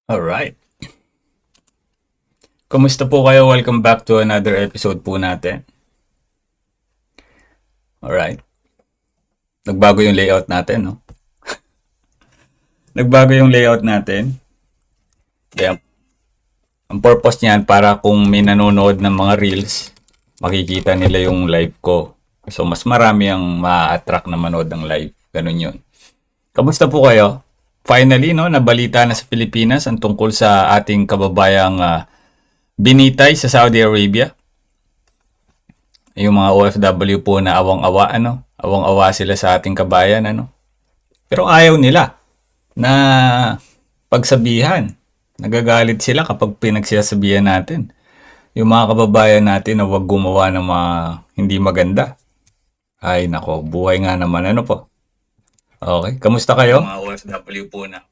Alright. Kumusta po kayo? Welcome back to another episode po natin. Alright. Nagbago yung layout natin, no? Nagbago yung layout natin. Kaya, ang purpose niyan para kung may nanonood ng mga reels, makikita nila yung live ko. So, mas marami ang ma-attract na manood ng live. Ganun yun. Kamusta po kayo? Finally, no, nabalita na sa Pilipinas ang tungkol sa ating kababayang binitay sa Saudi Arabia. Yung mga OFW po na awang-awa, ano? Awang-awa sila sa ating kabayan, ano? Pero ayaw nila na pagsabihan. Nagagalit sila kapag pinagsasabihan natin. Yung mga kababayan natin na wag gumawa ng mga hindi maganda. Ay, nako, buhay nga naman, ano po? Okay, kamusta kayo? Mga OFW po na